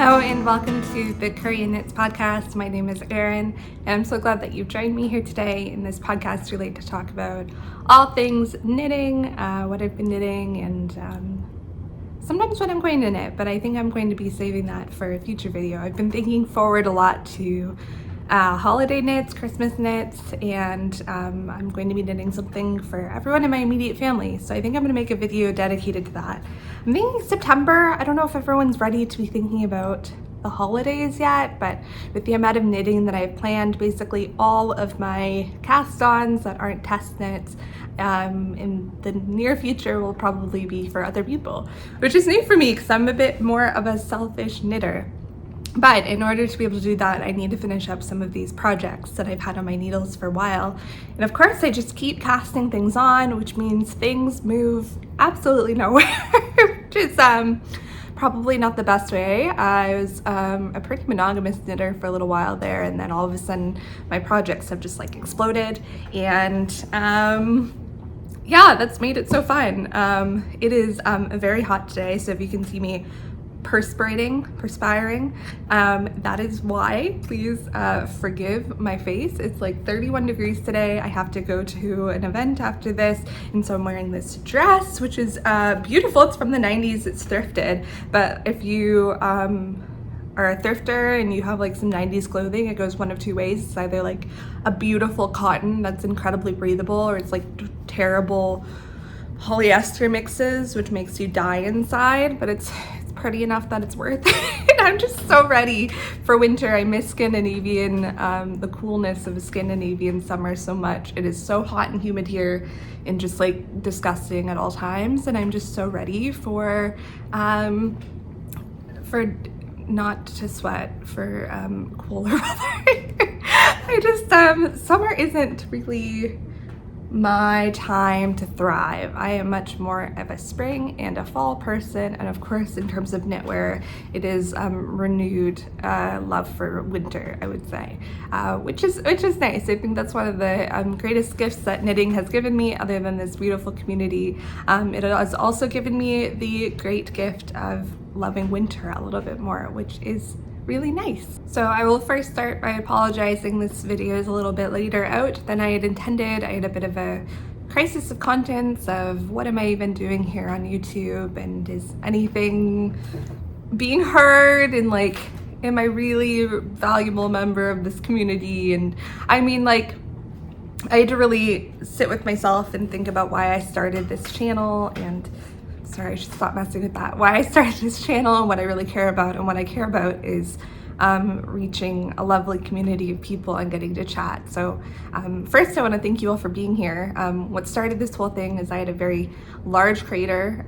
Hello and welcome to the Kuriaknits podcast. My name is Erin and I'm so glad that you've joined me here today in this podcast related to talk about all things knitting, what I've been knitting, and sometimes what I'm going to knit, but I think I'm going to be saving that for a future video. I've been thinking forward a lot to holiday knits, Christmas knits, and I'm going to be knitting something for everyone in my immediate family. So I think I'm going to make a video dedicated to that. I'm thinking September. I don't know if everyone's ready to be thinking about the holidays yet, but with the amount of knitting that I've planned, basically all of my cast-ons that aren't test knits in the near future will probably be for other people, which is new for me because I'm a bit more of a selfish knitter. But in order to be able to do that, I need to finish up some of these projects that I've had on my needles for a while. And of course, I just keep casting things on, which means things move absolutely nowhere, which is probably not the best way. I was a pretty monogamous knitter for a little while there, and then all of a sudden my projects have just like exploded, and yeah, that's made it so fun. It is very hot today, so if you can see me perspiring, that is why. Please forgive my face. It's like 31 degrees today. I have to go to an event after this, and so I'm wearing this dress, which is beautiful. It's from the 90s. It's thrifted, but if you are a thrifter and you have like some 90s clothing, it goes one of two ways. It's either like a beautiful cotton that's incredibly breathable, or it's like terrible polyester mixes, which makes you die inside, but it's pretty enough that it's worth it. I'm just so ready for winter. I miss Scandinavian, the coolness of a Scandinavian summer so much. It is so hot and humid here and just like disgusting at all times, and I'm just so ready for not to sweat, for cooler weather. I just summer isn't really my time to thrive. I am much more of a spring and a fall person, and of course in terms of knitwear it is renewed love for winter, I would say, which is nice. I think that's one of the greatest gifts that knitting has given me, other than this beautiful community. It has also given me the great gift of loving winter a little bit more, which is really nice. So I will first start by apologizing. This video is a little bit later out than I had intended. I had a bit of a crisis of conscience of what am I even doing here on YouTube, and is anything being heard, and like, am I really a valuable member of this community? And I mean, like, I had to really sit with myself and think about why I started this channel, and sorry, I should stop messing with that. Why I started this channel and what I really care about. And what I care about is reaching a lovely community of people and getting to chat. So first I want to thank you all for being here. What started this whole thing is I had a very large creator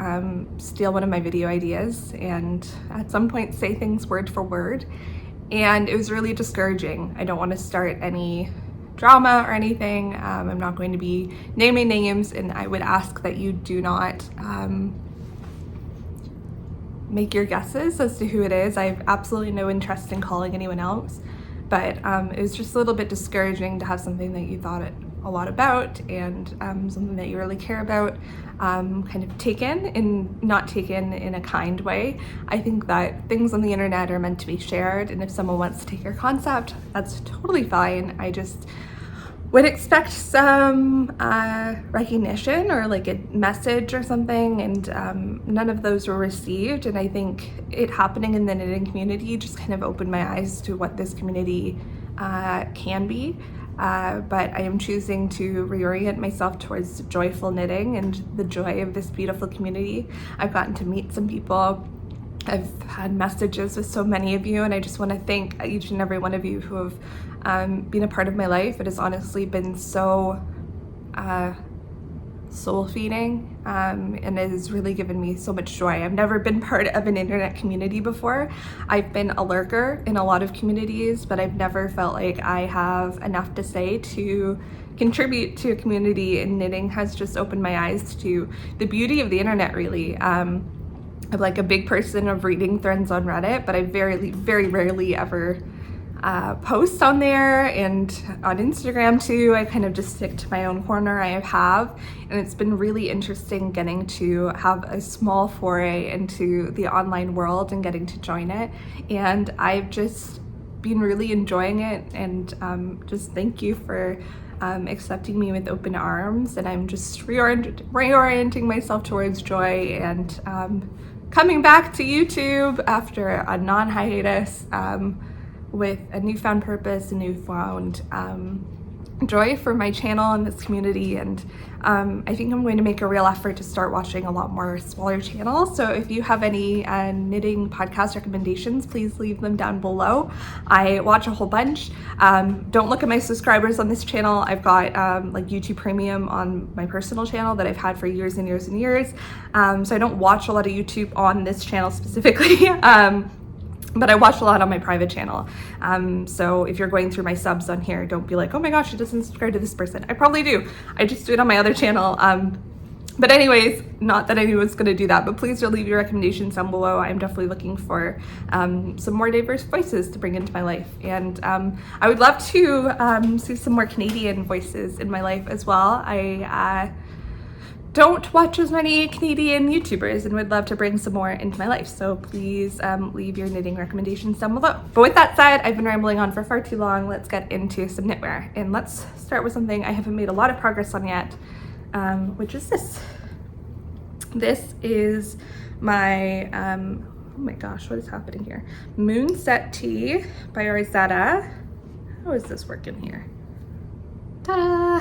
steal one of my video ideas and at some point say things word for word. And it was really discouraging. I don't want to start any drama or anything. I'm not going to be naming names, and I would ask that you do not make your guesses as to who it is. I have absolutely no interest in calling anyone else, but it was just a little bit discouraging to have something that you thought a lot about, and something that you really care about kind of taken, and not taken in a kind way. I think that things on the internet are meant to be shared, and if someone wants to take your concept, that's totally fine. I just would expect some recognition or like a message or something, and none of those were received. And I think it happening in the knitting community just kind of opened my eyes to what this community can be. But I am choosing to reorient myself towards joyful knitting and the joy of this beautiful community. I've gotten to meet some people. I've had messages with so many of you, and I just want to thank each and every one of you who have been a part of my life. It has honestly been so soul feeding, and it has really given me so much joy. I've never been part of an internet community before. I've been a lurker in a lot of communities, but I've never felt like I have enough to say to contribute to a community, and knitting has just opened my eyes to the beauty of the internet, really. I'm like a big person of reading threads on Reddit, but I very rarely ever post on there, and on Instagram too. I kind of just stick to my own corner I have, and it's been really interesting getting to have a small foray into the online world and getting to join it, and I've just been really enjoying it, and just thank you for accepting me with open arms. And I'm just reorienting myself towards joy and coming back to YouTube after a non-hiatus with a newfound purpose, a newfound joy for my channel and this community. And I think I'm going to make a real effort to start watching a lot more smaller channels. So if you have any knitting podcast recommendations, please leave them down below. I watch a whole bunch. Don't look at my subscribers on this channel. I've got like YouTube Premium on my personal channel that I've had for years and years and years. So I don't watch a lot of YouTube on this channel specifically. But I watch a lot on my private channel. So if you're going through my subs on here, don't be like, oh my gosh, she doesn't subscribe to this person. I probably do. I just do it on my other channel. But anyways, not that anyone's gonna do that, but please do leave your recommendations down below. I'm definitely looking for some more diverse voices to bring into my life. And I would love to see some more Canadian voices in my life as well. I don't watch as many Canadian YouTubers and would love to bring some more into my life. So please leave your knitting recommendations down below. But with that said, I've been rambling on for far too long. Let's get into some knitwear. And let's start with something I haven't made a lot of progress on yet, which is this. This is my, oh my gosh, what is happening here? Moonset Tee by Ozetta. How is this working here? Ta-da!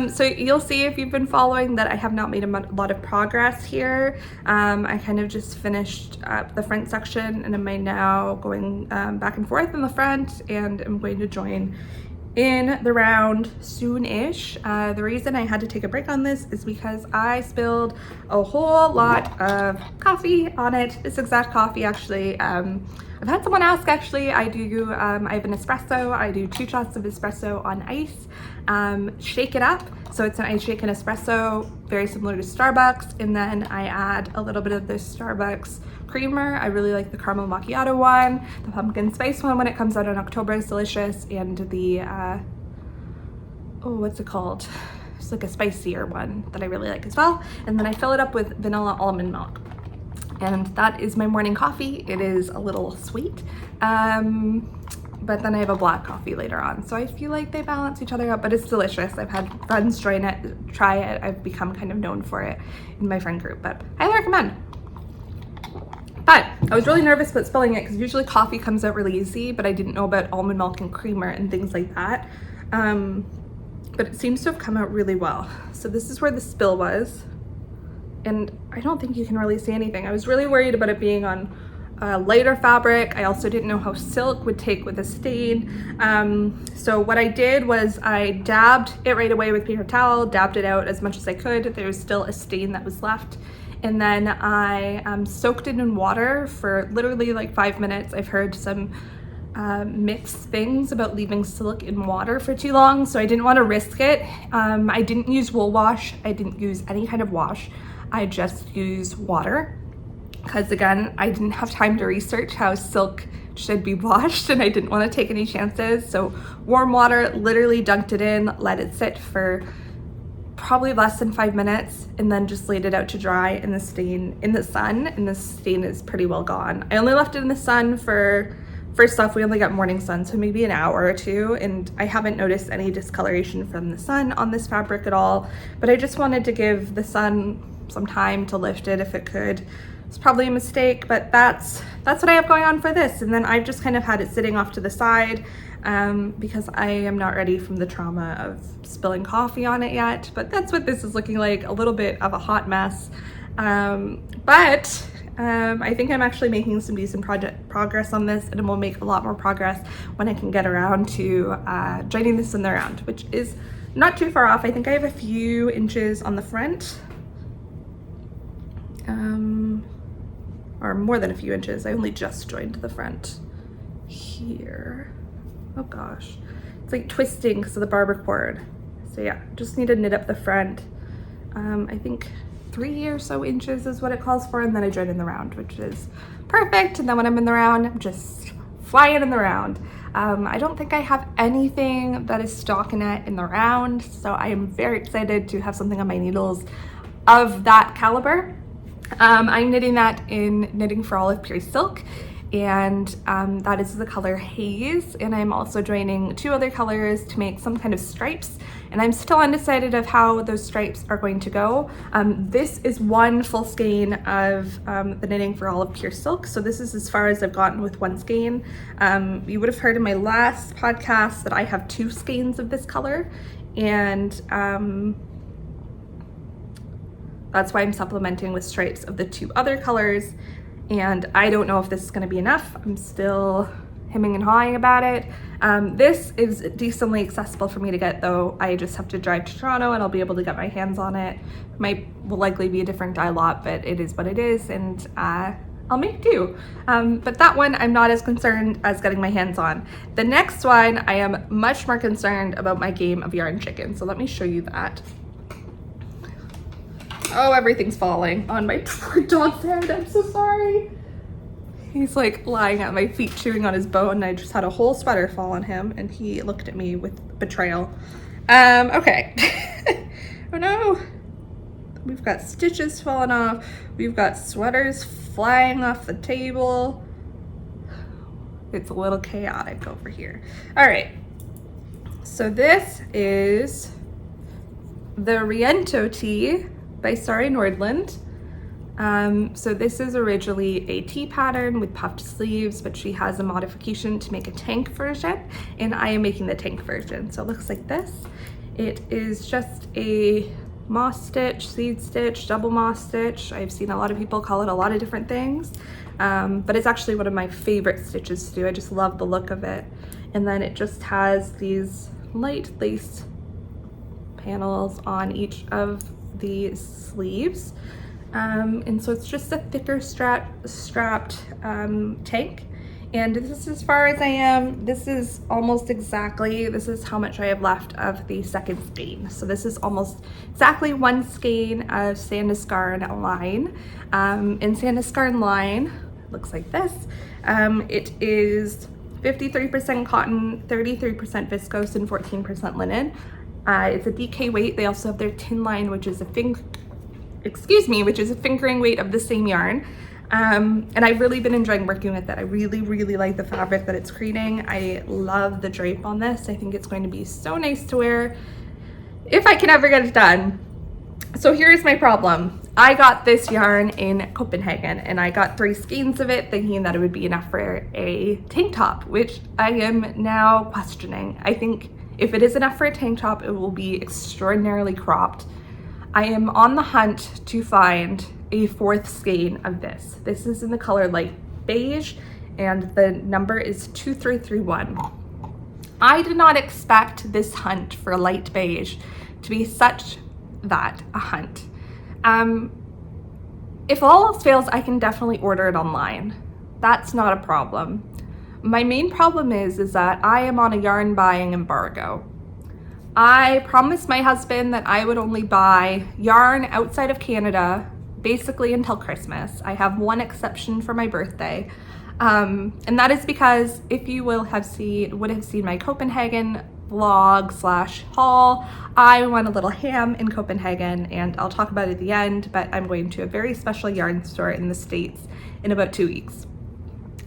So you'll see if you've been following that I have not made a lot of progress here. I kind of just finished up the front section, and am now going back and forth in the front, and I'm going to join in the round soon-ish. The reason I had to take a break on this is because I spilled a whole lot of coffee on it. This exact coffee, actually. I've had someone ask, actually. I have an espresso. I do 2 shots of espresso on ice. Shake it up. So it's an ice shake and espresso, very similar to Starbucks. And then I add a little bit of this Starbucks creamer. I really like the caramel macchiato one. The pumpkin spice one, when it comes out in October, is delicious. And the, oh, what's it called? It's like a spicier one that I really like as well. And then I fill it up with vanilla almond milk. And that is my morning coffee. It is a little sweet, but then I have a black coffee later on. So I feel like they balance each other out, but it's delicious. I've had friends try it. I've become kind of known for it in my friend group, but I recommend. But I was really nervous about spilling it because usually coffee comes out really easy, but I didn't know about almond milk and creamer and things like that. But it seems to have come out really well. So this is where the spill was. And I don't think you can really see anything. I was really worried about it being on lighter fabric. I also didn't know how silk would take with a stain. So what I did was I dabbed it right away with paper towel, dabbed it out as much as I could. There was still a stain that was left. And then I soaked it in water for literally like 5 minutes. I've heard some mixed things about leaving silk in water for too long, so I didn't want to risk it. I didn't use wool wash. I didn't use any kind of wash. I just use water because, again, I didn't have time to research how silk should be washed, and I didn't want to take any chances. So warm water, literally dunked it in, let it sit for probably less than 5 minutes, and then just laid it out to dry in the sun, and the stain is pretty well gone. I only left it in the sun for, first off, we only got morning sun, so maybe an hour or two, and I haven't noticed any discoloration from the sun on this fabric at all, but I just wanted to give the sun some time to lift it if it could. It's probably a mistake, but that's what I have going on for this. And then I've just kind of had it sitting off to the side because I am not ready from the trauma of spilling coffee on it yet. But that's what this is looking like, a little bit of a hot mess. But I think I'm actually making some decent progress on this, and it will make a lot more progress when I can get around to joining this in the round, which is not too far off. I think I have a few inches on the front. Or more than a few inches. I only just joined the front here. Oh gosh, it's like twisting because of the barber cord. So yeah, just need to knit up the front. I think 3 or so inches is what it calls for, and then I join in the round, which is perfect. And then when I'm in the round, I'm just flying in the round. I don't think I have anything that is stockinette in the round, so I am very excited to have something on my needles of that caliber. I'm knitting that in Knitting for Olive Pure Silk, and that is the color Haze, and I'm also joining 2 other colors to make some kind of stripes, and I'm still undecided of how those stripes are going to go. This is 1 full skein of the Knitting for Olive Pure Silk, so this is as far as I've gotten with 1 skein. You would have heard in my last podcast that I have 2 skeins of this color, and that's why I'm supplementing with stripes of the 2 other colors. And I don't know if this is going to be enough. I'm still hemming and hawing about it. This is decently accessible for me to get, though. I just have to drive to Toronto and I'll be able to get my hands on it. Will likely be a different dye lot, but it is what it is, and I'll make do. But that one I'm not as concerned as getting my hands on. The next one I am much more concerned about my game of yarn chicken. So let me show you that. Oh, everything's falling on my poor dog's head. I'm so sorry. He's like lying at my feet chewing on his bone, and I just had a whole sweater fall on him, and he looked at me with betrayal. Okay. Oh no. We've got stitches falling off. We've got sweaters flying off the table. It's a little chaotic over here. All right. So this is the Riento tee by Sari Nordlund. So this is originally a tee pattern with puffed sleeves, but she has a modification to make a tank version, and I am making the tank version. So it looks like this. It is just a moss stitch, seed stitch, double moss stitch. I've seen a lot of people call it a lot of different things, but it's actually one of my favorite stitches to do. I just love the look of it. And then it just has these light lace panels on each of the sleeves, and so it's just a thicker strapped tank, and this is as far as I am. This is almost exactly, this is how much I have left of the second skein. So this is almost exactly 1 skein of Sandisgarn line. In Sandisgarn line, it looks like this. It is 53% cotton, 33% viscose, and 14% linen. It's a DK weight. They also have their tin line, which is a fingering weight of the same yarn. And I've really been enjoying working with it. I really, really like the fabric that it's creating. I love the drape on this. I think it's going to be so nice to wear if I can ever get it done. So here's my problem. I got this yarn in Copenhagen, and I got 3 skeins of it thinking that it would be enough for a tank top, which I am now questioning. I think if it is enough for a tank top, it will be extraordinarily cropped. I am on the hunt to find a 4th skein of this. This is in the color light beige, and the number is 2331. I did not expect this hunt for light beige to be such that a hunt. If all else fails, I can definitely order it online. That's not a problem. My main problem is that I am on a yarn buying embargo. I promised my husband that I would only buy yarn outside of Canada basically until Christmas. I have 1 exception for my birthday, and that is because if you would have seen my Copenhagen vlog / haul, I went a little ham in Copenhagen, and I'll talk about it at the end, but I'm going to a very special yarn store in the States in about 2 weeks.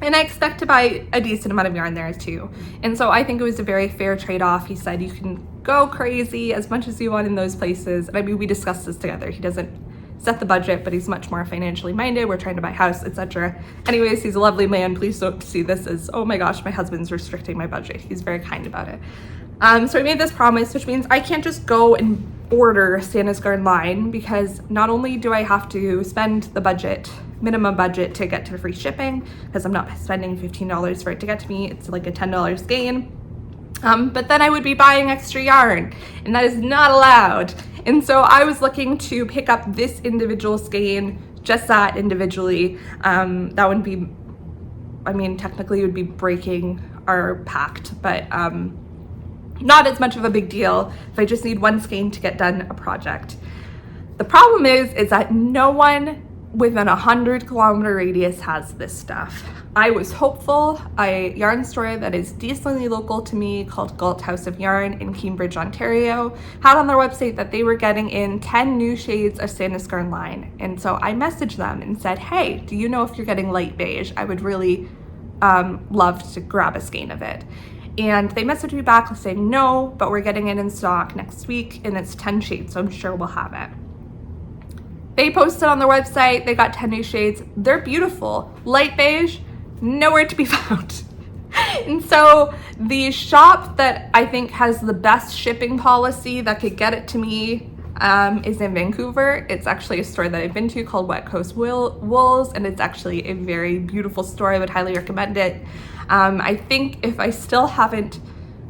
And I expect to buy a decent amount of yarn there too. And so I think it was a very fair trade-off. He said you can go crazy as much as you want in those places. And I mean, we discussed this together. He doesn't set the budget, but he's much more financially minded. We're trying to buy a house, etc. Anyways, he's a lovely man. Please don't see this as, oh my gosh, my husband's restricting my budget. He's very kind about it. So I made this promise, which means I can't just go and order Sandisgarn line, because not only do I have to spend the minimum budget to get to free shipping, because I'm not spending $15 for it to get to me, it's like a $10 gain, but then I would be buying extra yarn, and that is not allowed. And so I was looking to pick up this individual skein, just that individually. That would be, I mean, technically it would be breaking our pact, but not as much of a big deal if I just need 1 skein to get done a project. The problem is that no one within 100-kilometer radius has this stuff. I was hopeful. A yarn store that is decently local to me called Galt House of Yarn in Cambridge, Ontario, had on their website that they were getting in 10 new shades of Sanduskarn line. And so I messaged them and said, hey, do you know if you're getting light beige? I would really love to grab a skein of it. And they messaged me back saying, no, but we're getting it in stock next week and it's 10 shades, so I'm sure we'll have it. They posted on their website, they got 10 new shades. They're beautiful. Light beige, nowhere to be found. And so the shop that I think has the best shipping policy that could get it to me is in Vancouver. It's actually a store that I've been to called Wet Coast Wools, and it's actually a very beautiful store. I would highly recommend it. I think if I still haven't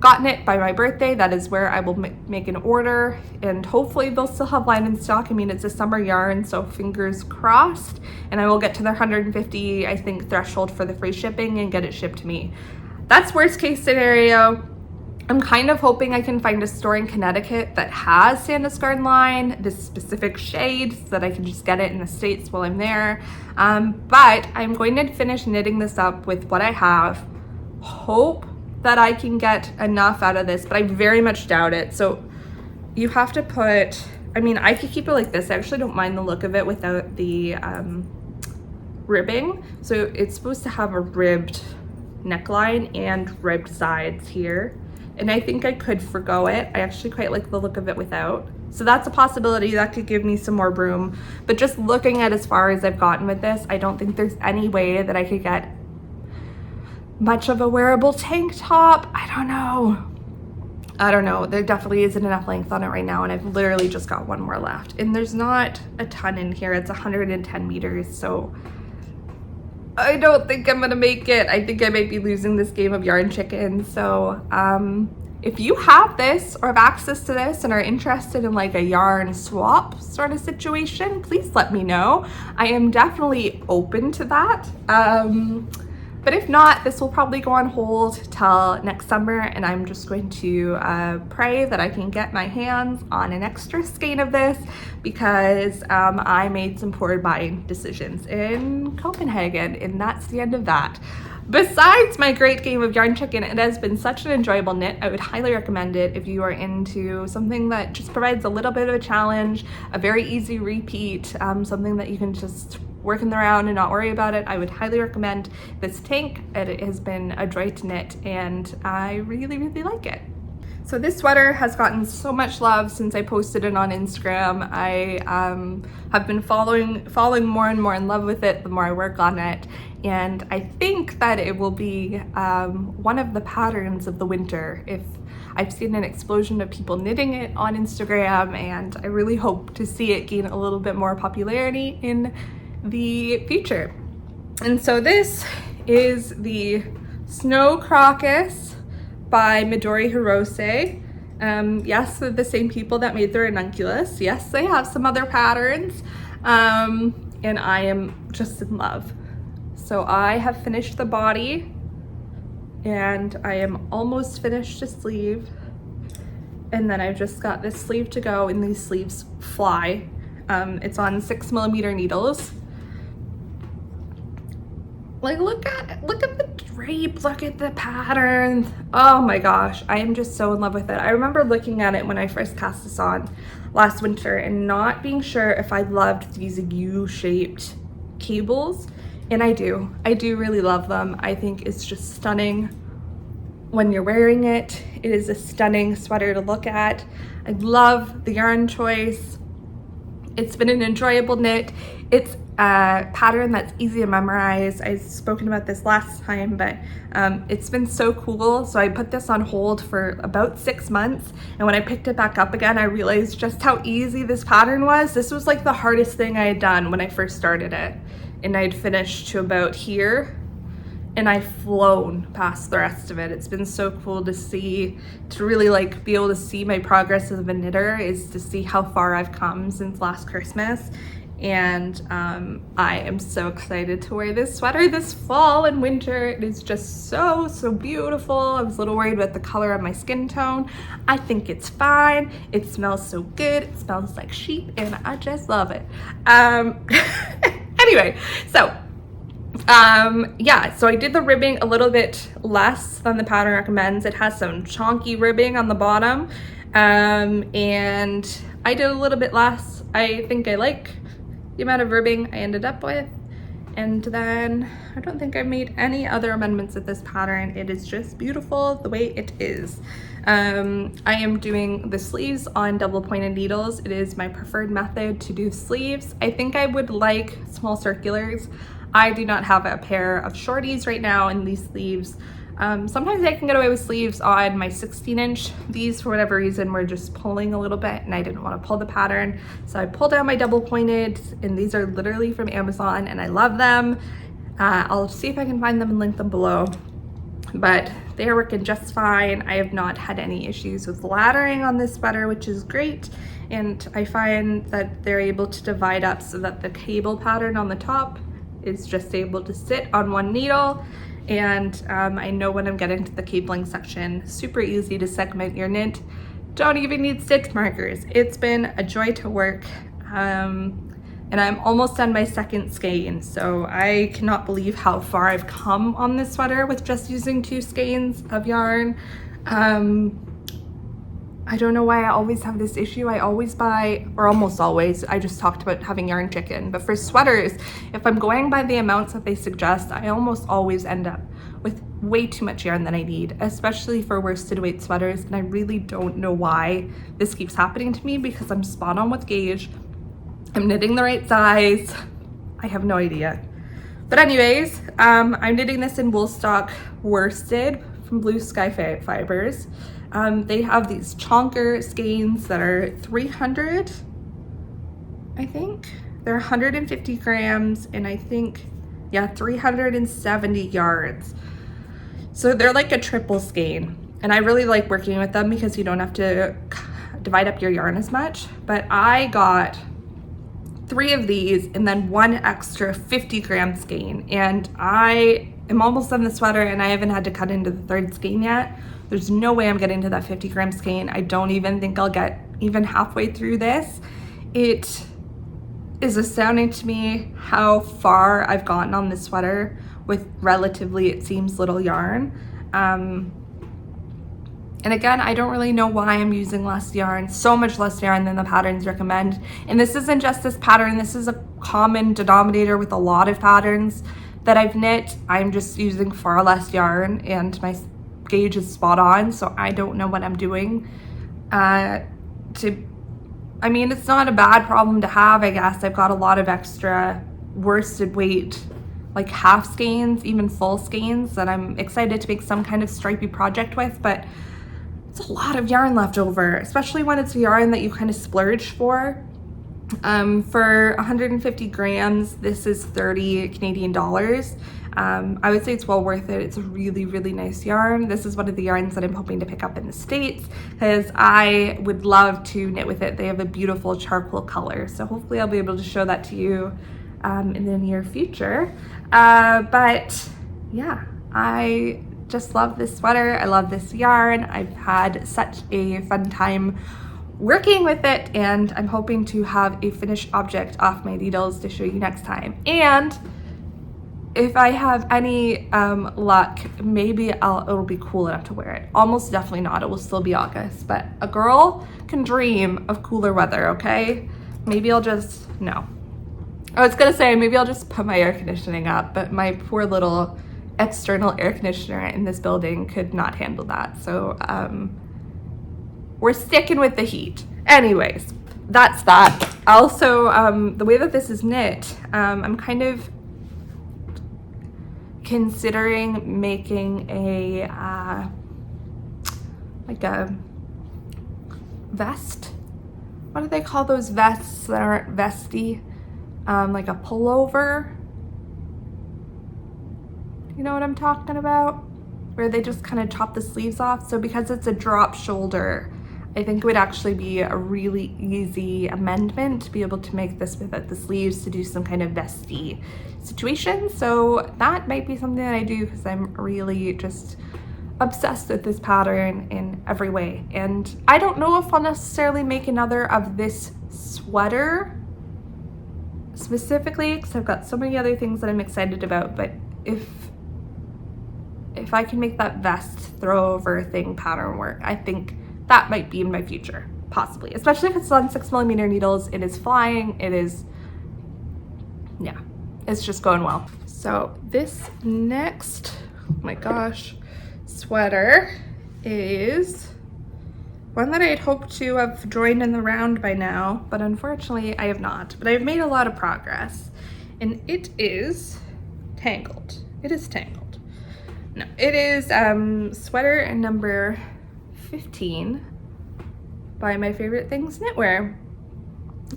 gotten it by my birthday, that is where I will make an order, and hopefully they'll still have line in stock. I mean, it's a summer yarn, so fingers crossed, and I will get to their 150, I think, threshold for the free shipping and get it shipped to me. That's worst case scenario. I'm kind of hoping I can find a store in Connecticut that has Sanduskarn line, this specific shade, so that I can just get it in the States while I'm there. But I'm going to finish knitting this up with what I have. Hope that I can get enough out of this, but I very much doubt it. So you have to put, I mean, I could keep it like this. I actually don't mind the look of it without the ribbing. So it's supposed to have a ribbed neckline and ribbed sides here. And I think I could forgo it. I actually quite like the look of it without. So that's a possibility. That could give me some more room. But just looking at as far as I've gotten with this, I don't think there's any way that I could get much of a wearable tank top. I don't know. There definitely isn't enough length on it right now, and I've literally just got one more left. And there's not a ton in here. It's 110 meters, so I don't think I'm gonna make it. I think I might be losing this game of yarn chicken. So if you have this or have access to this and are interested in like a yarn swap sort of situation, please let me know. I am definitely open to that. But if not, this will probably go on hold till next summer, and I'm just going to pray that I can get my hands on an extra skein of this, because I made some poor buying decisions in Copenhagen, and that's the end of that. Besides my great game of yarn chicken, it has been such an enjoyable knit. I would highly recommend it if you are into something that just provides a little bit of a challenge, a very easy repeat, something that you can just working around and not worry about it. I would highly recommend this tank. It has been a joy to knit, and I really, really like it. So this sweater has gotten so much love since I posted it on Instagram. I have been falling more and more in love with it the more I work on it, and I think that it will be one of the patterns of the winter. If I've seen an explosion of people knitting it on Instagram, and I really hope to see it gain a little bit more popularity in the future. And so this is the Snow Crocus by Midori Hirose. Yes, they're the same people that made their ranunculus. Yes, they have some other patterns, and I am just in love. So I have finished the body, and I am almost finished the sleeve, and then I've just got this sleeve to go, and these sleeves fly. It's on 6mm needles. Like, look at the drape, look at the patterns. Oh my gosh, I am just so in love with it. I remember looking at it when I first cast this on last winter and not being sure if I loved these U-shaped cables, and I do really love them. I think it's just stunning when you're wearing it. It is a stunning sweater to look at. I love the yarn choice. It's been an enjoyable knit. It's a pattern that's easy to memorize. I've spoken about this last time, but it's been so cool. So I put this on hold for about 6 months, and when I picked it back up again, I realized just how easy this pattern was. This was like the hardest thing I had done when I first started it, and I'd finished to about here, and I've flown past the rest of it. It's been so cool to see, to really like be able to see my progress as a knitter, is to see how far I've come since last Christmas. And I am so excited to wear this sweater this fall and winter. It is just so beautiful. I was a little worried about the color of my skin tone. I think it's fine. It smells so good. It smells like sheep, and I just love it. Anyway, so yeah, so I did the ribbing a little bit less than the pattern recommends. It has some chonky ribbing on the bottom, and I did a little bit less. I think I like the amount of ribbing I ended up with. And then I don't think I made any other amendments with this pattern. It is just beautiful the way it is. I am doing the sleeves on double pointed needles. It is my preferred method to do sleeves. I think I would like small circulars. I do not have a pair of shorties right now in these sleeves. Sometimes I can get away with sleeves on my 16-inch. These, for whatever reason, were just pulling a little bit and I didn't want to pull the pattern. So I pulled out my double pointed, and these are literally from Amazon and I love them. I'll see if I can find them and link them below. But they are working just fine. I have not had any issues with laddering on this sweater, which is great. And I find that they're able to divide up so that the cable pattern on the top is just able to sit on one needle. And I know when I'm getting to the cabling section, super easy to segment your knit. Don't even need stitch markers. It's been a joy to work. And I'm almost done my second skein, so I cannot believe how far I've come on this sweater with just using 2 skeins of yarn. I don't know why I always have this issue. I always buy, or almost always, I just talked about having yarn chicken, but for sweaters, if I'm going by the amounts that they suggest, I almost always end up with way too much yarn than I need, especially for worsted weight sweaters, and I really don't know why this keeps happening to me because I'm spot on with gauge. I'm knitting the right size. I have no idea. But anyways, I'm knitting this in wool stock worsted from Blue Sky Fibers. They have these chonker skeins that are 300, I think. They're 150 grams and I think, yeah, 370 yards. So they're like a triple skein. And I really like working with them because you don't have to divide up your yarn as much. But I got 3 of these and then 1 extra 50 gram skein. And I am almost done the sweater and I haven't had to cut into the 3rd skein yet. There's no way I'm getting to that 50 gram skein. I don't even think I'll get even halfway through this. It is astounding to me how far I've gotten on this sweater with relatively, it seems, little yarn. And again, I don't really know why I'm using less yarn, so much less yarn than the patterns recommend. And this isn't just this pattern, this is a common denominator with a lot of patterns that I've knit. I'm just using far less yarn and my gauge is spot on, so I don't know what I'm doing. I mean, it's not a bad problem to have, I guess. I've got a lot of extra worsted weight, like half skeins, even full skeins that I'm excited to make some kind of stripy project with, but it's a lot of yarn left over, especially when it's yarn that you kind of splurge for. For 150 grams, this is 30 Canadian dollars. I would say it's well worth it. It's a really, really nice yarn. This is one of the yarns that I'm hoping to pick up in the States because I would love to knit with it. They have a beautiful charcoal color, so hopefully I'll be able to show that to you in the near future. But yeah, I just love this sweater. I love this yarn. I've had such a fun time working with it, and I'm hoping to have a finished object off my needles to show you next time. And if I have any luck, maybe it'll be cool enough to wear it. Almost definitely not, it will still be August, but a girl can dream of cooler weather, okay? Maybe I'll just, no. I was gonna say, maybe I'll just put my air conditioning up, but my poor little external air conditioner in this building could not handle that. So we're sticking with the heat. Anyways, that's that. Also, the way that this is knit, I'm kind of considering making a like a vest. What do they call those vests that aren't vesty? Like a pullover. You know what I'm talking about? Where they just kind of chop the sleeves off. So because it's a drop shoulder, I think it would actually be a really easy amendment to be able to make this without the sleeves to do some kind of vesty situation. So that might be something that I do because I'm really just obsessed with this pattern in every way. And I don't know if I'll necessarily make another of this sweater specifically because I've got so many other things that I'm excited about, but if I can make that vest throw over thing pattern work, I think that might be in my future, possibly, especially if it's on 6mm needles. It is flying, it is, yeah, it's just going well. So this next, oh my gosh, sweater is one that I had hoped to have joined in the round by now, but unfortunately I have not. But I've made a lot of progress, and it is Tangled. It is Tangled. No, it is sweater number 15 by My Favorite Things Knitwear,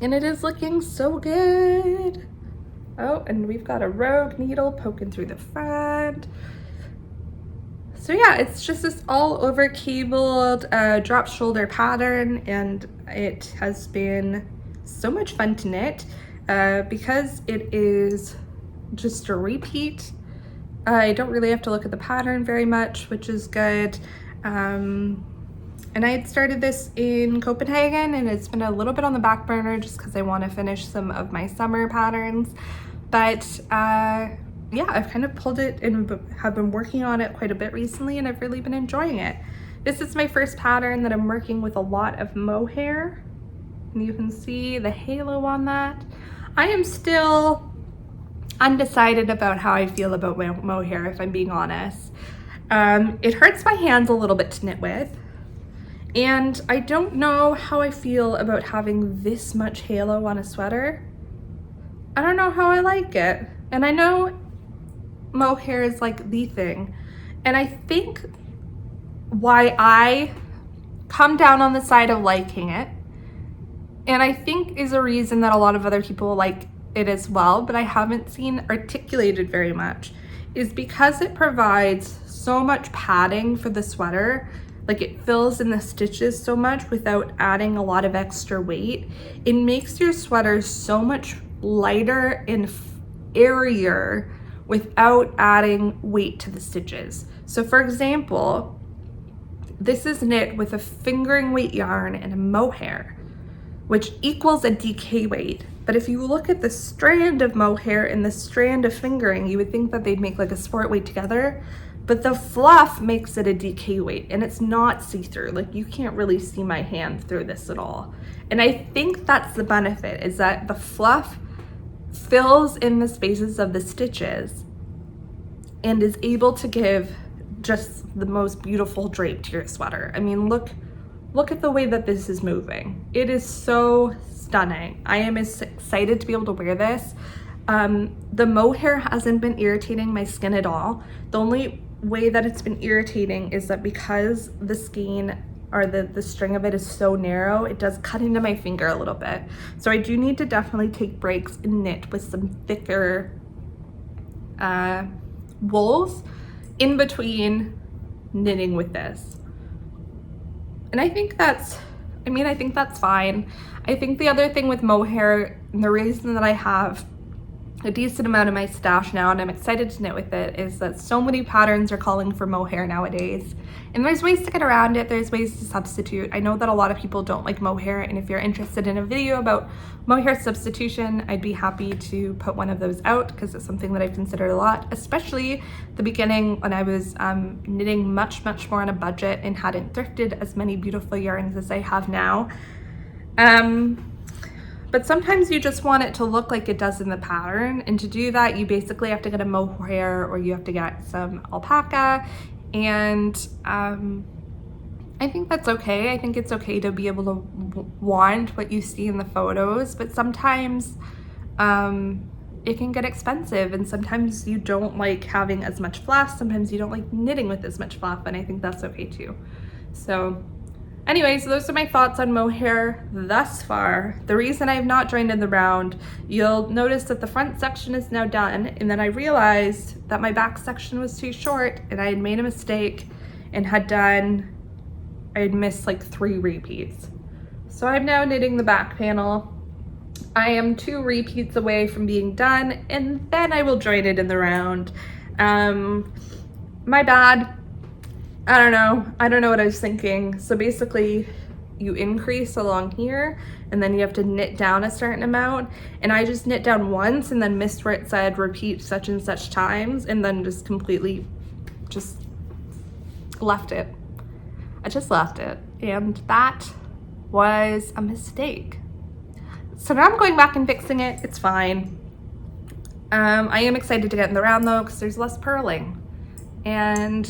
and it is looking so good. Oh, and we've got a rogue needle poking through the front. So yeah, it's just this all over cabled drop shoulder pattern, and it has been so much fun to knit because it is just a repeat. I don't really have to look at the pattern very much, which is good. And I had started this in Copenhagen, and it's been a little bit on the back burner just because I want to finish some of my summer patterns. But yeah, I've kind of pulled it and have been working on it quite a bit recently, and I've really been enjoying it. This is my first pattern that I'm working with a lot of mohair, and you can see the halo on that. I am still undecided about how I feel about mohair, if I'm being honest. It hurts my hands a little bit to knit with, and I don't know how I feel about having this much halo on a sweater. I don't know how I like it, and I know mohair is like the thing, and I think why I come down on the side of liking it, and I think is a reason that a lot of other people like it as well, but I haven't seen articulated very much, is because it provides so much padding for the sweater. Like, it fills in the stitches so much without adding a lot of extra weight. It makes your sweater so much lighter and airier without adding weight to the stitches. So for example, this is knit with a fingering weight yarn and a mohair, which equals a DK weight. But if you look at the strand of mohair and the strand of fingering, you would think that they'd make like a sport weight together, but the fluff makes it a DK weight, and it's not see-through. Like, you can't really see my hand through this at all. And I think that's the benefit, is that the fluff fills in the spaces of the stitches and is able to give just the most beautiful drape to your sweater. I mean, look at the way that this is moving. It is so stunning. I am as excited to be able to wear this. The mohair hasn't been irritating my skin at all. The only way that it's been irritating is that because the skein or the string of it is so narrow, it does cut into my finger a little bit. So I do need to definitely take breaks and knit with some thicker wools in between knitting with this. And I think that's fine. I think the other thing with mohair, and the reason that I have a decent amount of my stash now and I'm excited to knit with it, is that so many patterns are calling for mohair nowadays. And there's ways to get around it, there's ways to substitute. I know that a lot of people don't like mohair, and if you're interested in a video about mohair substitution, I'd be happy to put one of those out, because it's something that I've considered a lot, especially the beginning when I was knitting much more on a budget and hadn't thrifted as many beautiful yarns as I have now. But sometimes you just want it to look like it does in the pattern, and to do that you basically have to get a mohair or you have to get some alpaca, and I think that's okay. I think it's okay to be able to want what you see in the photos, but sometimes it can get expensive, and sometimes you don't like having as much fluff, sometimes you don't like knitting with as much fluff, and I think that's okay too. So anyways, those are my thoughts on mohair thus far. The reason I have not joined in the round, you'll notice that the front section is now done, and then I realized that my back section was too short and I had made a mistake and I had missed like 3 repeats. So I'm now knitting the back panel. I am 2 repeats away from being done, and then I will join it in the round. My bad. I don't know what I was thinking. So basically you increase along here and then you have to knit down a certain amount, and I just knit down once and then missed where it said repeat such and such times, and then just completely just left it. I just left it, and that was a mistake. So now I'm going back and fixing it. It's fine. I am excited to get in the round though, because there's less purling, and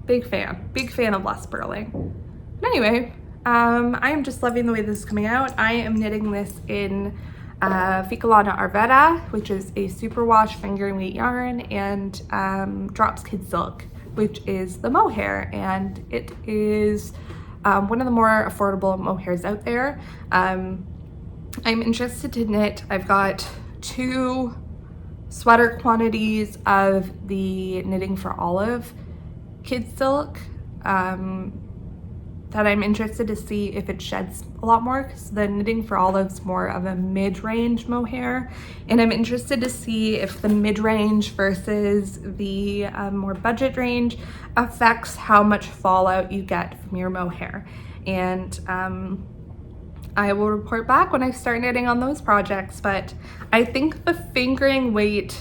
big fan of less purling. But anyway, I am just loving the way this is coming out. I am knitting this in Ficalana Arvetta, which is a superwash finger weight yarn, and Drops Kid Silk, which is the mohair, and it is one of the more affordable mohairs out there. I'm interested to knit. I've got 2 sweater quantities of the Knitting for Olive Kid Silk that I'm interested to see if it sheds a lot more, because the Knitting for Olive's more of a mid-range mohair, and I'm interested to see if the mid-range versus the more budget range affects how much fallout you get from your mohair. And I will report back when I start knitting on those projects, but I think the fingering weight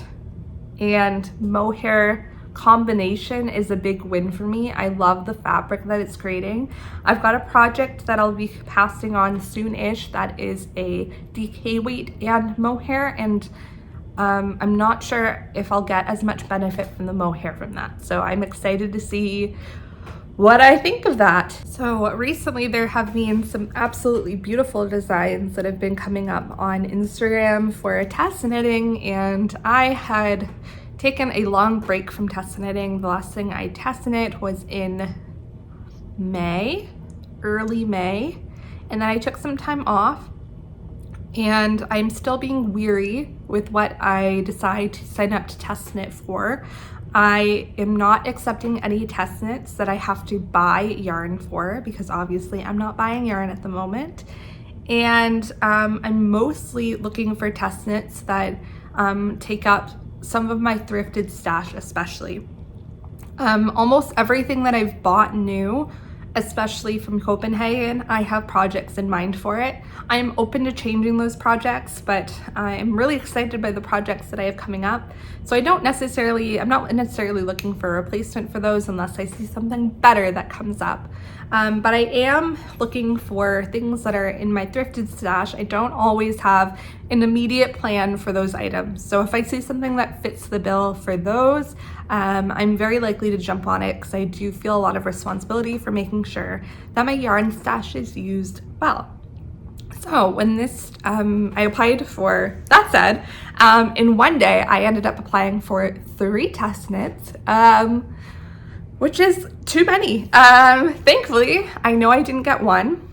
and mohair combination is a big win for me. I love the fabric that it's creating. I've got a project that I'll be passing on soon-ish that is a DK weight and mohair, and I'm not sure if I'll get as much benefit from the mohair from that. So I'm excited to see what I think of that. So recently there have been some absolutely beautiful designs that have been coming up on Instagram for test knitting, and I had taken a long break from test knitting. The last thing I test knit was in May, early May, and then I took some time off, and I'm still being weary with what I decide to sign up to test knit for. I am not accepting any test knits that I have to buy yarn for, because obviously I'm not buying yarn at the moment, and I'm mostly looking for test knits that take up some of my thrifted stash, especially. Almost everything that I've bought new, especially from Copenhagen, I have projects in mind for it. I'm open to changing those projects, but I'm really excited by the projects that I have coming up. So I'm not necessarily looking for a replacement for those unless I see something better that comes up. But I am looking for things that are in my thrifted stash. I don't always have an immediate plan for those items. So if I see something that fits the bill for those, I'm very likely to jump on it, because I do feel a lot of responsibility for making sure that my yarn stash is used well. So when this, I applied for, that said, in one day I ended up applying for 3 test knits, which is too many. Thankfully, I know I didn't get one.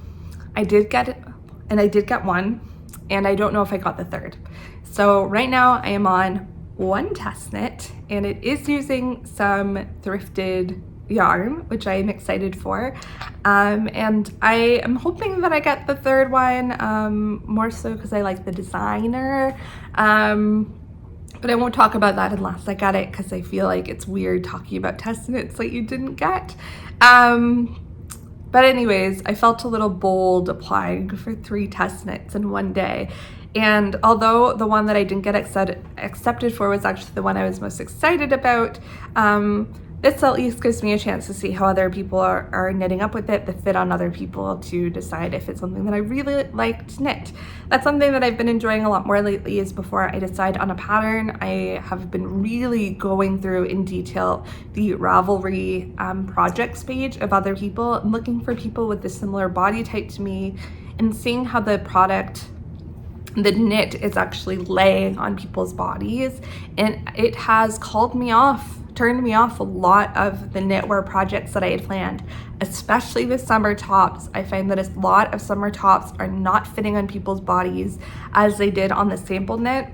I did get one, and I don't know if I got the 3rd. So right now I am on 1 test knit, and it is using some thrifted yarn, which I am excited for. And I am hoping that I get the 3rd one, more so because I like the designer. But I won't talk about that unless I get it, because I feel like it's weird talking about test knits that you didn't get. But anyways, I felt a little bold applying for 3 test knits in one day. And although the one that I didn't get accepted for was actually the one I was most excited about, this at least gives me a chance to see how other people are knitting up with it, the fit on other people, to decide if it's something that I really like to knit. That's something that I've been enjoying a lot more lately, is before I decide on a pattern, I have been really going through in detail the Ravelry projects page of other people, and looking for people with a similar body type to me, and seeing how the knit is actually laying on people's bodies. And it has turned me off a lot of the knitwear projects that I had planned, especially with summer tops. I find that a lot of summer tops are not fitting on people's bodies as they did on the sample knit,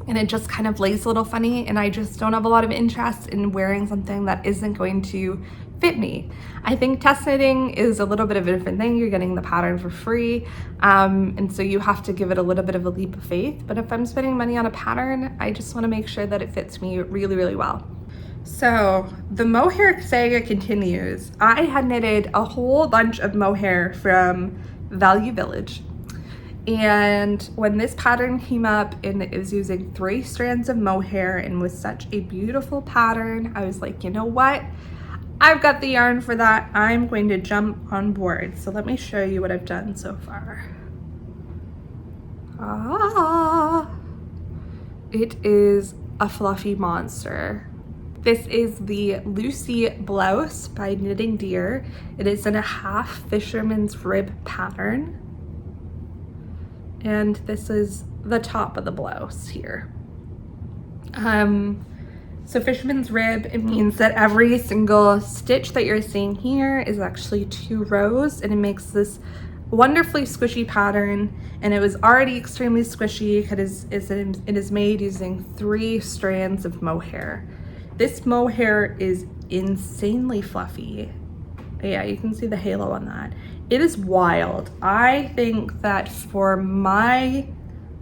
and it just kind of lays a little funny, and I just don't have a lot of interest in wearing something that isn't going to fit me. I think test knitting is a little bit of a different thing. You're getting the pattern for free, and so you have to give it a little bit of a leap of faith. But if I'm spending money on a pattern, I just want to make sure that it fits me really, really well. So the mohair saga continues. I had knitted a whole bunch of mohair from Value Village. And when this pattern came up and it was using 3 strands of mohair and was such a beautiful pattern, I was like, you know what? I've got the yarn for that. I'm going to jump on board. So let me show you what I've done so far. It is a fluffy monster. This is the Lucy Blouse by Knitting Deer. It is in a half fisherman's rib pattern. And this is the top of the blouse here. So fisherman's rib, it means that every single stitch that you're seeing here is actually 2 rows, and it makes this wonderfully squishy pattern. And it was already extremely squishy because it is made using 3 strands of mohair. This mohair is insanely fluffy. Yeah, you can see the halo on that. It is wild. I think that for my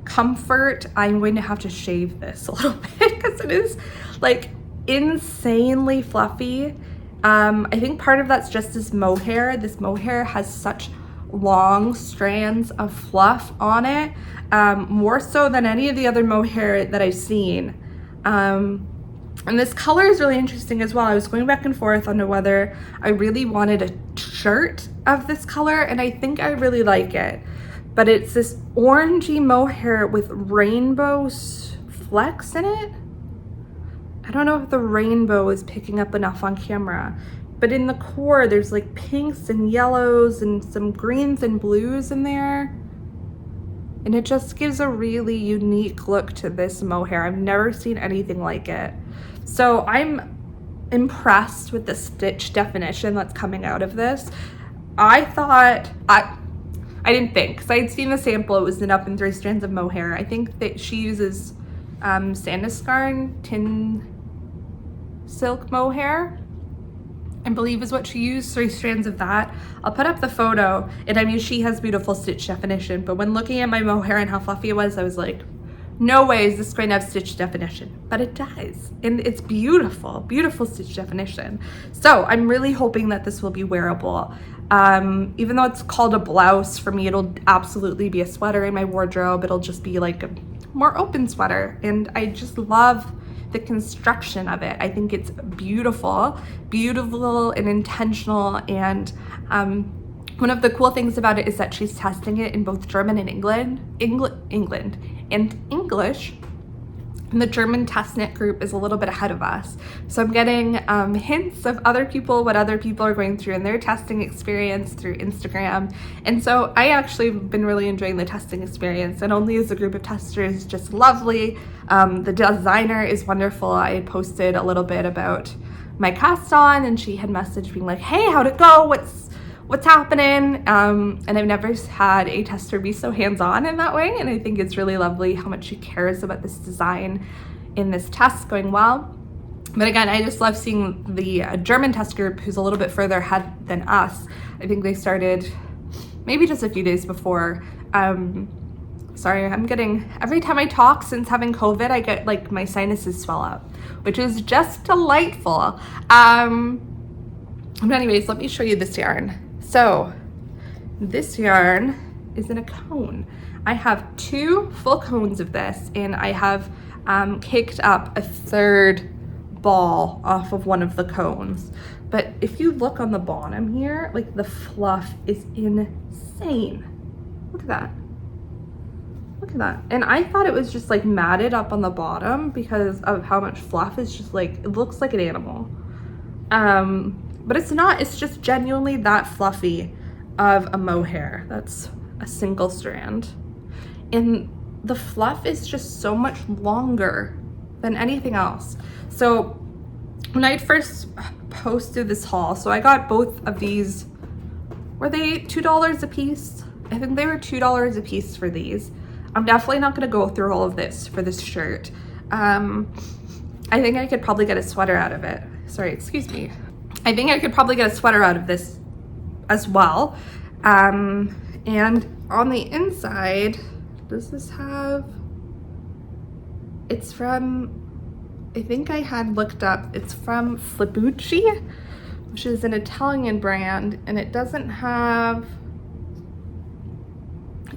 comfort, I'm going to have to shave this a little bit because it is like insanely fluffy. I think part of that's just this mohair. This mohair has such long strands of fluff on it, more so than any of the other mohair that I've seen. And this color is really interesting as well. I was going back and forth on whether I really wanted a shirt of this color, and I think I really like it. But it's this orangey mohair with rainbow flecks in it. I don't know if the rainbow is picking up enough on camera, but in the core there's like pinks and yellows and some greens and blues in there. And it just gives a really unique look to this mohair. I've never seen anything like it. So I'm impressed with the stitch definition that's coming out of this. I didn't think, because I had seen the sample, it was knit up in 3 strands of mohair. I think that she uses Sandiscarn tin silk mohair, I believe is what she used, 3 strands of that. I'll put up the photo, and I mean, she has beautiful stitch definition, but when looking at my mohair and how fluffy it was, I was like, no way is this going to have stitch definition, but it does. And it's beautiful, beautiful stitch definition. So I'm really hoping that this will be wearable. Even though it's called a blouse, for me, it'll absolutely be a sweater in my wardrobe. It'll just be like a more open sweater. And I just love the construction of it. I think it's beautiful, beautiful and intentional. And one of the cool things about it is that she's testing it in both German and English. And the German test knit group is a little bit ahead of us. So I'm getting hints of other people, what other people are going through in their testing experience through Instagram. And so I actually have been really enjoying the testing experience. And only as a group of testers, just lovely. The designer is wonderful. I had posted a little bit about my cast on, and she had messaged being like, hey, how'd it go? What's happening? And I've never had a tester be so hands-on in that way, and I think it's really lovely how much she cares about this design in this test going well. But again, I just love seeing the German test group, who's a little bit further ahead than us. I think they started maybe just a few days before. Sorry, every time I talk since having COVID, I get like my sinuses swell up, which is just delightful. But anyways, let me show you this yarn. So this yarn is in a cone. I have 2 full cones of this, and I have caked up a 3rd ball off of one of the cones. But if you look on the bottom here, like the fluff is insane. Look at that. Look at that. And I thought it was just like matted up on the bottom because of how much fluff is just like, it looks like an animal. But it's not, it's just genuinely that fluffy of a mohair. That's a single strand. And the fluff is just so much longer than anything else. So when I first posted this haul, so I got both of these, were they $2 a piece? I think they were $2 a piece for these. I'm definitely not gonna go through all of this for this shirt. I think I could probably get a sweater out of it. Sorry, excuse me. I think I could probably get a sweater out of this as well. And on the inside, does this have, it's from I think I had looked up, it's from Flibucci, which is an Italian brand, and it doesn't have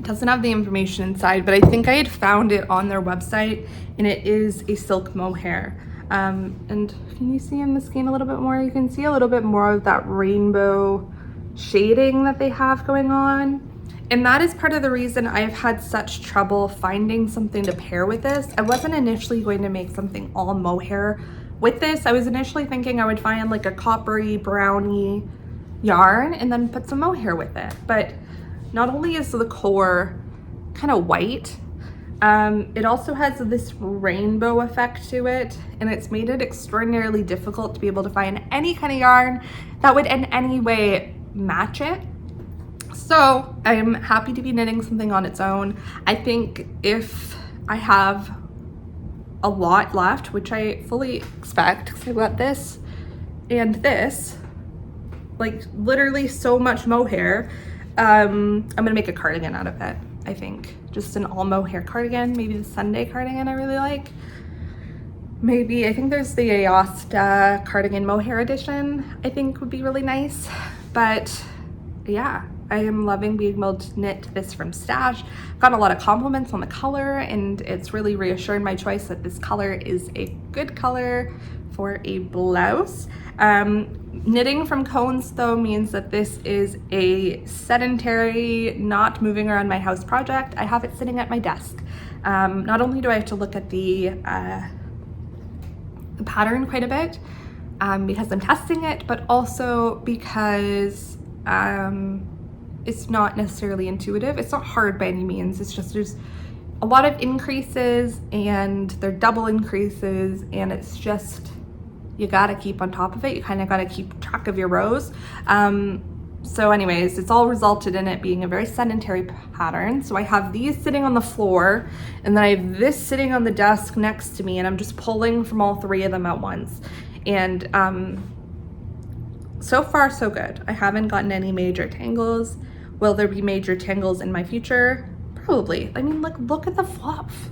the information inside, but I think I had found it on their website, and it is a silk mohair. And can you see in the skin a little bit more? You can see a little bit more of that rainbow shading that they have going on. And that is part of the reason I've had such trouble finding something to pair with this. I wasn't initially going to make something all mohair with this. I was initially thinking I would find like a coppery, browny yarn and then put some mohair with it. But not only is the core kind of white, it also has this rainbow effect to it, and it's made it extraordinarily difficult to be able to find any kind of yarn that would in any way match it. So I'm happy to be knitting something on its own. I think if I have a lot left, which I fully expect, because I've got this and this, like literally so much mohair, I'm gonna make a cardigan out of it. I think just an all mohair cardigan, maybe the Sunday cardigan I really like. Maybe, I think there's the Ozetta cardigan mohair edition, I think would be really nice. But yeah, I am loving being able to knit this from stash. Got a lot of compliments on the color, and it's really reassured my choice that this color is a good color for a blouse. Knitting from cones though means that this is a sedentary, not moving around my house project. I have it sitting at my desk. Not only do I have to look at the pattern quite a bit because I'm testing it, but also because it's not necessarily intuitive. It's not hard by any means. It's just there's a lot of increases and they're double increases, and it's just, you gotta keep on top of it. You kind of gotta keep track of your rows. So anyways, it's all resulted in it being a very sedentary pattern. So I have these sitting on the floor, and then I have this sitting on the desk next to me, and I'm just pulling from all three of them at once. And so far so good. I haven't gotten any major tangles. Will there be major tangles in my future? Probably. I mean, look at the fluff.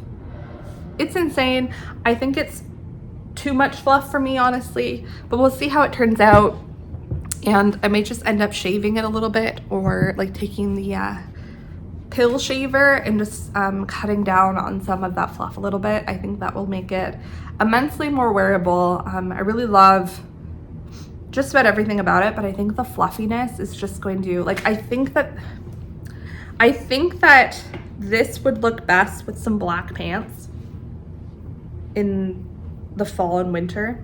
It's insane. I think it's too much fluff for me, honestly, but we'll see how it turns out. And I may just end up shaving it a little bit, or like taking the pill shaver and just cutting down on some of that fluff a little bit. I think that will make it immensely more wearable. I really love just about everything about it, but I think the fluffiness is just going to, like, I think that this would look best with some black pants in the fall and winter.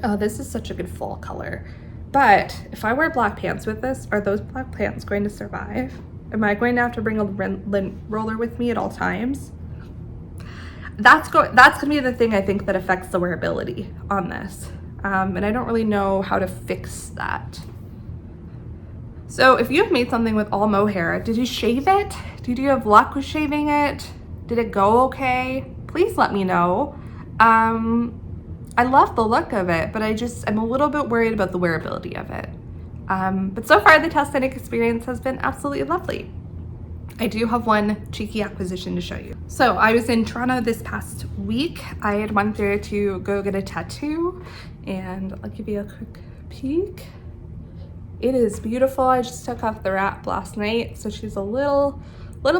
Oh, this is such a good fall color. But if I wear black pants with this, are those black pants going to survive? Am I going to have to bring a lint roller with me at all times? That's gonna be the thing I think that affects the wearability on this. And I don't really know how to fix that. So if you have made something with all mohair, did you shave it? Did you have luck with shaving it? Did it go okay? Please let me know. I love the look of it, but I'm a little bit worried about the wearability of it. But so far the test knitting experience has been absolutely lovely. I do have one cheeky acquisition to show you. So I was in Toronto this past week. I had went there to go get a tattoo, and I'll give you a quick peek. It is beautiful. I just took off the wrap last night, so she's a little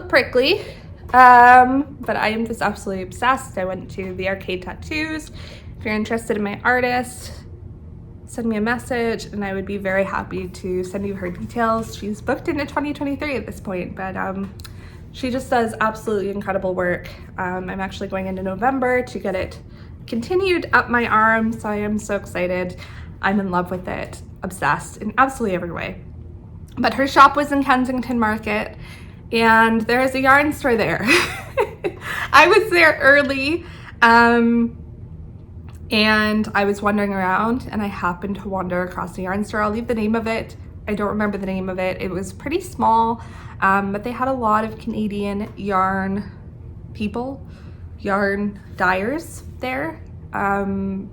prickly, but I am just absolutely obsessed. I went to the Arcade Tattoos. If you're interested in my artist, send me a message and I would be very happy to send you her details. She's booked into 2023 at this point, but she just does absolutely incredible work. I'm actually going into November to get it continued up my arm, so I am so excited. I'm in love with it, obsessed in absolutely every way. But her shop was in Kensington Market, and there is a yarn store there. I was there early, and I was wandering around, and I happened to wander across the yarn store. I'll leave the name of it. I don't remember the name of it. It was pretty small, but they had a lot of Canadian yarn people, yarn dyers there. And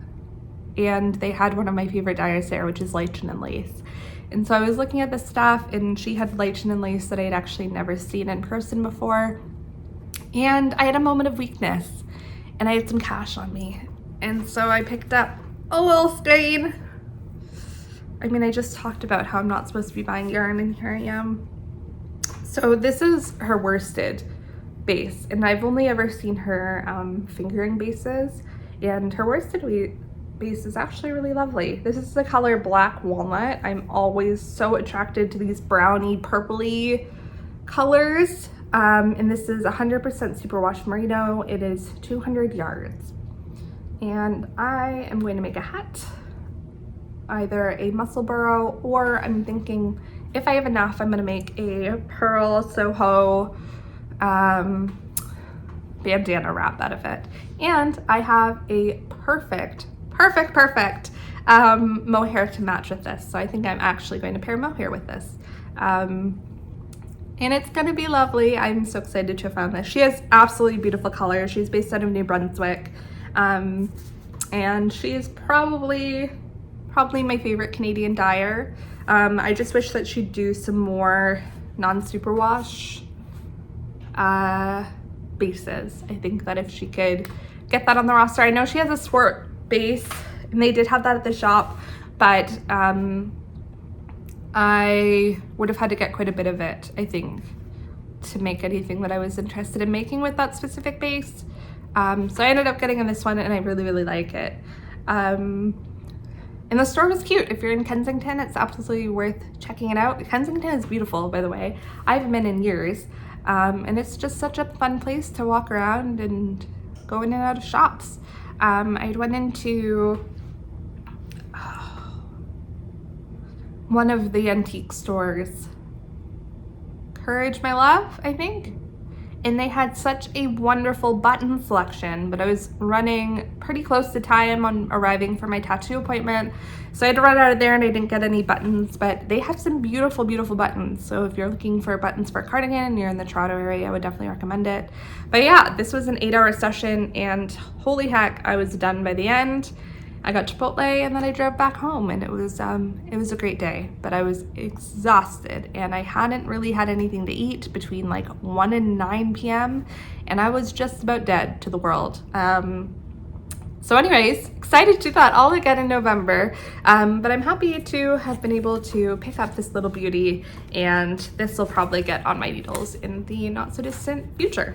they had one of my favorite dyers there, which is lichen and lace. And so I was looking at the stuff, and she had lichen and lace that I had actually never seen in person before. And I had a moment of weakness, and I had some cash on me. And so I picked up a little skein. I mean, I just talked about how I'm not supposed to be buying yarn, and here I am. So this is her worsted base, and I've only ever seen her fingering bases, and her worsted base is actually really lovely. This is the color Black Walnut. I'm always so attracted to these browny purpley colors, and this is 100% superwash merino. It is 200 yards, and I am going to make a hat, either a muscle burrow, or I'm thinking if I have enough, I'm going to make a pearl Soho bandana wrap out of it. And I have a perfect mohair to match with this. So I think I'm actually going to pair mohair with this. And it's going to be lovely. I'm so excited to have found this. She has absolutely beautiful colors. She's based out of New Brunswick. And she is probably my favorite Canadian dyer. I just wish that she'd do some more non-superwash bases. I think that if she could get that on the roster. I know she has a swart base, and they did have that at the shop, but I would have had to get quite a bit of it, I think, to make anything that I was interested in making with that specific base. So I ended up getting in this one, and I really like it. And the store was cute. If you're in Kensington, it's absolutely worth checking it out. Kensington is beautiful, by the way. I haven't been in years, and it's just such a fun place to walk around and go in and out of shops. I went into one of the antique stores, Courage My Love, I think, and they had such a wonderful button selection, but I was running pretty close to time on arriving for my tattoo appointment, so I had to run out of there and I didn't get any buttons, but they have some beautiful buttons. So if you're looking for buttons for a cardigan and you're in the Toronto area, I would definitely recommend it. But yeah, this was an 8-hour session, and holy heck, I was done by the end. I got Chipotle and then I drove back home, and it was a great day, but I was exhausted and I hadn't really had anything to eat between like 1 and 9 p.m. and I was just about dead to the world. So anyways, excited to do that all again in November, but I'm happy to have been able to pick up this little beauty, and this will probably get on my needles in the not so distant future.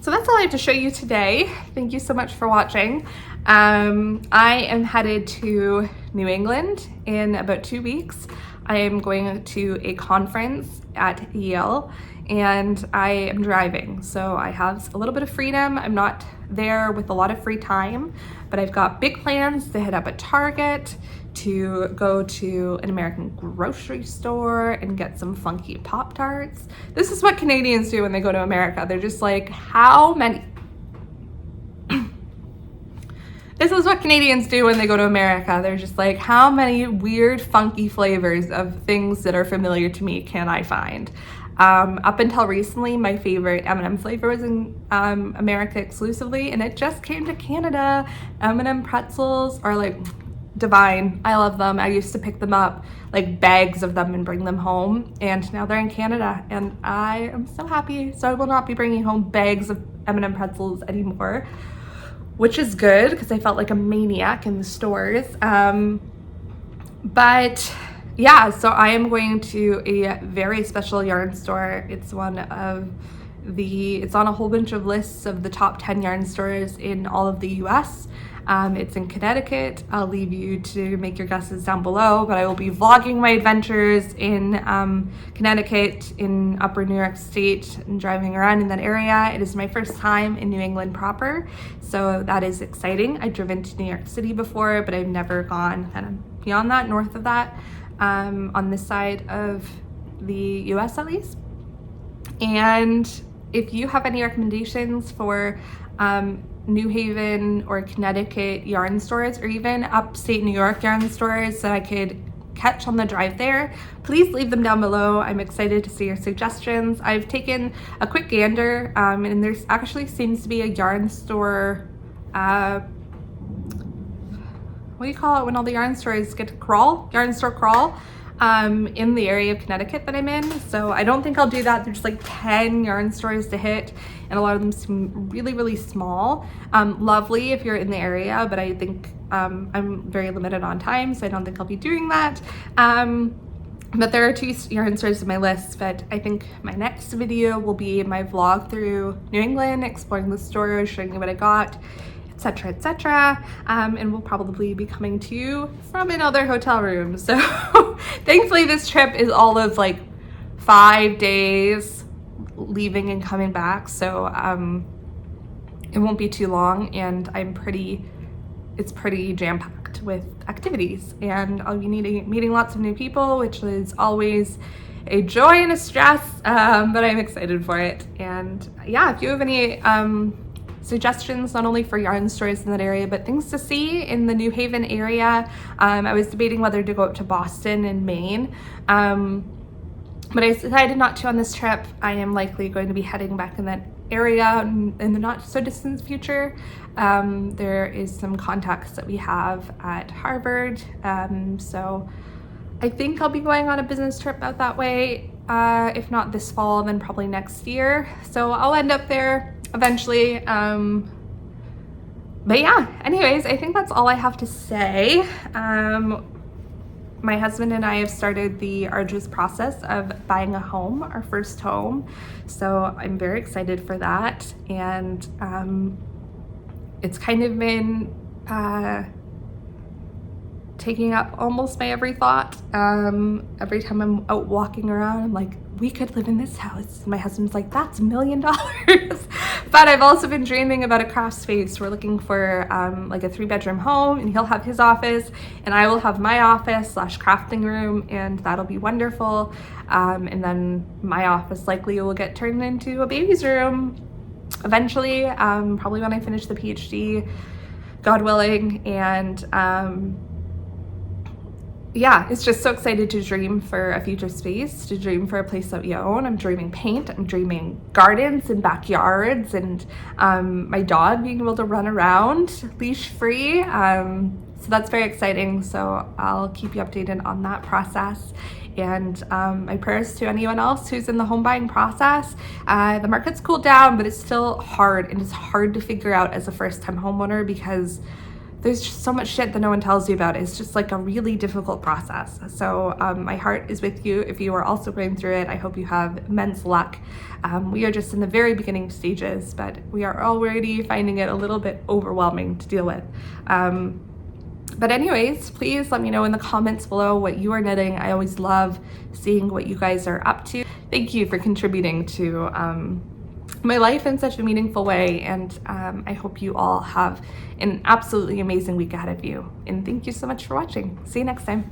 So that's all I have to show you today. Thank you so much for watching. I am headed to New England in about 2 weeks. I am going to a conference at Yale, and I am driving, so I have a little bit of freedom. I'm not there with a lot of free time, but I've got big plans to hit up a Target, to go to an American grocery store and get some funky Pop-Tarts. This is what Canadians do when they go to America. They're just like, how many? This is what Canadians do when they go to America. They're just like, how many weird, funky flavors of things that are familiar to me can I find? Up until recently, my favorite M&M flavor was in America exclusively, and it just came to Canada. M&M pretzels are like divine. I love them. I used to pick them up, like bags of them, and bring them home, and now they're in Canada, and I am so happy. So I will not be bringing home bags of M&M pretzels anymore, which is good because I felt like a maniac in the stores. But yeah, so I am going to a very special yarn store. It's on a whole bunch of lists of the top 10 yarn stores in all of the US. It's in Connecticut. I'll leave you to make your guesses down below, but I will be vlogging my adventures in Connecticut, in upper New York State, and driving around in that area. It is my first time in New England proper, so that is exciting. I've driven to New York City before, but I've never gone kind of beyond that, north of that, on this side of the US at least. And if you have any recommendations for New Haven or Connecticut yarn stores, or even upstate New York yarn stores that I could catch on the drive there, please leave them down below. I'm excited to see your suggestions. I've taken a quick gander, and there actually seems to be a yarn store, what do you call it when all the yarn stores get to crawl? Yarn store crawl. in the area of Connecticut that I'm in. So I don't think I'll do that. There's like 10 yarn stores to hit, and a lot of them seem really, really small. Lovely if you're in the area, but I think I'm very limited on time, so I don't think I'll be doing that. But there are 2 yarn stores on my list, but I think my next video will be my vlog through New England, exploring the stores, showing you what I got, etc, etc. And we'll probably be coming to you from another hotel room. So thankfully this trip is all of like 5 days leaving and coming back, so it won't be too long, and it's pretty jam-packed with activities, and I'll be meeting lots of new people, which is always a joy and a stress, but I'm excited for it. And yeah, if you have any suggestions, not only for yarn stores in that area, but things to see in the New Haven area. I was debating whether to go up to Boston and Maine, but I decided not to on this trip. I am likely going to be heading back in that area in the not so distant future. There is some contacts that we have at Harvard, so I think I'll be going on a business trip out that way, if not this fall, then probably next year. So I'll end up there eventually. But yeah, anyways, I think that's all I have to say. My husband and I have started the arduous process of buying a home, our first home. So I'm very excited for that. And it's kind of been taking up almost my every thought. Every time I'm out walking around, I'm like, we could live in this house. My husband's like, that's $1 million. But I've also been dreaming about a craft space. We're looking for like a 3-bedroom home, and he'll have his office and I will have my office / crafting room, and that'll be wonderful. And then my office likely will get turned into a baby's room eventually, probably when I finish the PhD, God willing. And yeah, it's just so excited to dream for a future space, to dream for a place that we own. I'm dreaming paint, I'm dreaming gardens and backyards, and my dog being able to run around leash free. So that's very exciting. So I'll keep you updated on that process. And my prayers to anyone else who's in the home buying process. The market's cooled down, but it's still hard, and it's hard to figure out as a first-time homeowner because there's just so much shit that no one tells you about. It's just like a really difficult process. So my heart is with you if you are also going through it. I hope you have immense luck. We are just in the very beginning stages, but we are already finding it a little bit overwhelming to deal with. But anyways, please let me know in the comments below what you are knitting. I always love seeing what you guys are up to. Thank you for contributing to my life in such a meaningful way, and I hope you all have an absolutely amazing week ahead of you. And thank you so much for watching. See you next time.